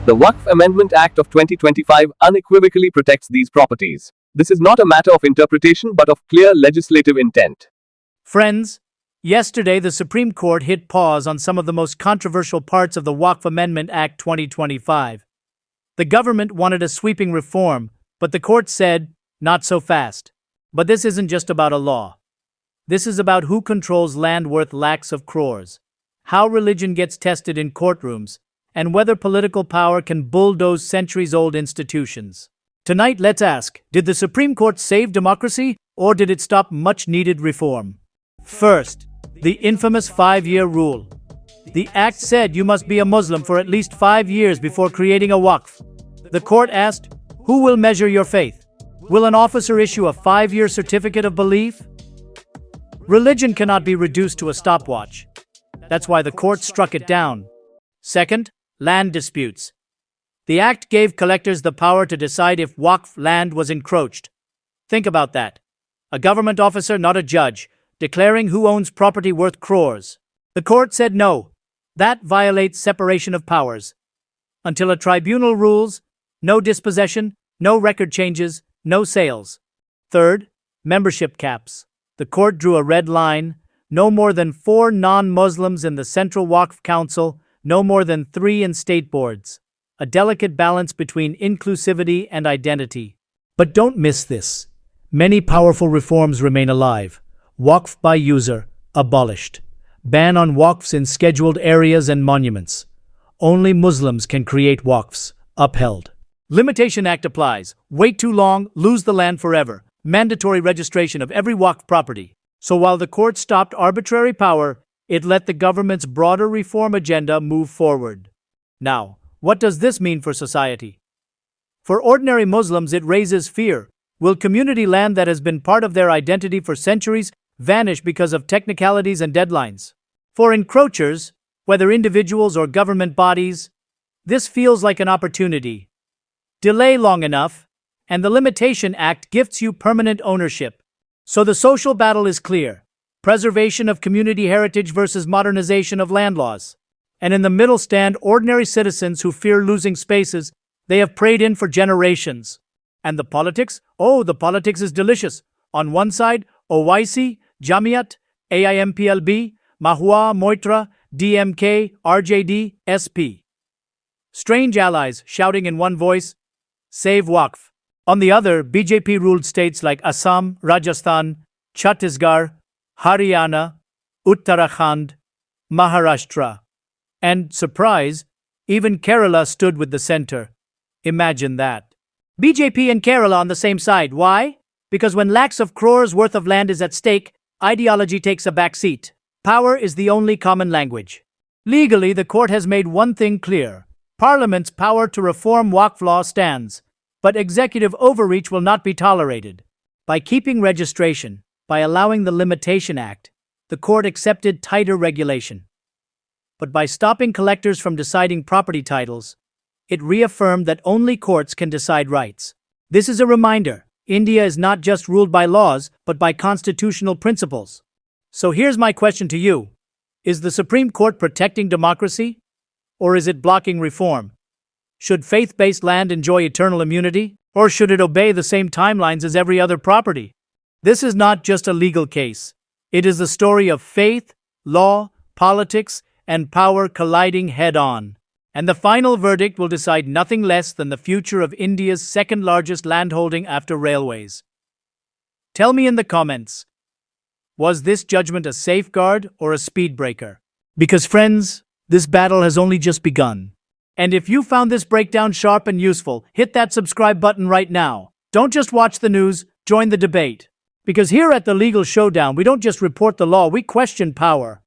The Waqf Amendment Act of 2025 unequivocally protects these properties. This is not a matter of interpretation but of clear legislative intent. Friends, yesterday the Supreme Court hit pause on some of the most controversial parts of the Waqf Amendment Act 2025. The government wanted a sweeping reform, but the court said, not so fast. But this isn't just about a law. This is about who controls land worth lakhs of crores, how religion gets tested in courtrooms, and whether political power can bulldoze centuries-old institutions. Tonight, let's ask, did the Supreme Court save democracy, or did it stop much-needed reform? First, the infamous 5-year rule. The act said you must be a Muslim for at least 5 years before creating a waqf. The court asked, who will measure your faith? Will an officer issue a 5-year certificate of belief? Religion cannot be reduced to a stopwatch. That's why the court struck it down. Second, land disputes. The act gave collectors the power to decide if waqf land was encroached. Think about that. A government officer, not a judge, declaring who owns property worth crores. The court said no. That violates separation of powers. Until a tribunal rules, no dispossession, no record changes, no sales. Third, membership caps. The court drew a red line, no more than 4 non-Muslims in the Central Waqf Council, no more than 3 in state boards. A delicate balance between inclusivity and identity. But don't miss this. Many powerful reforms remain alive. Waqf by user, abolished. Ban on waqfs in scheduled areas and monuments. Only Muslims can create waqfs, upheld. Limitation Act applies. Wait too long, lose the land forever. Mandatory registration of every waqf property. So while the court stopped arbitrary power, it let the government's broader reform agenda move forward. Now, what does this mean for society? For ordinary Muslims, it raises fear. Will community land that has been part of their identity for centuries vanish because of technicalities and deadlines? For encroachers, whether individuals or government bodies, this feels like an opportunity. Delay long enough, and the Limitation Act gifts you permanent ownership. So the social battle is clear. Preservation of community heritage versus modernization of land laws. And in the middle stand ordinary citizens who fear losing spaces they have prayed in for generations. And the politics? Oh, the politics is delicious. On one side, OYC, Jamiat, AIMPLB, Mahua, Moitra, DMK, RJD, SP. Strange allies shouting in one voice, Save Waqf. On the other, BJP-ruled states like Assam, Rajasthan, Chhattisgarh, Haryana, Uttarakhand, Maharashtra. And, surprise, even Kerala stood with the center. Imagine that. BJP and Kerala on the same side. Why? Because when lakhs of crores worth of land is at stake, ideology takes a back seat. Power is the only common language. Legally, the court has made one thing clear. Parliament's power to reform Waqf law stands, but executive overreach will not be tolerated. By keeping registration, by allowing the Limitation Act, the court accepted tighter regulation. But by stopping collectors from deciding property titles, it reaffirmed that only courts can decide rights. This is a reminder. India is not just ruled by laws, but by constitutional principles. So here's my question to you. Is the Supreme Court protecting democracy? Or is it blocking reform? Should faith-based land enjoy eternal immunity? Or should it obey the same timelines as every other property? This is not just a legal case. It is the story of faith, law, politics, and power colliding head-on. And the final verdict will decide nothing less than the future of India's second-largest landholding after railways. Tell me in the comments, was this judgment a safeguard or a speed breaker? Because friends, this battle has only just begun. And if you found this breakdown sharp and useful, hit that subscribe button right now. Don't just watch the news, join the debate. Because here at the Legal Showdown, we don't just report the law, we question power.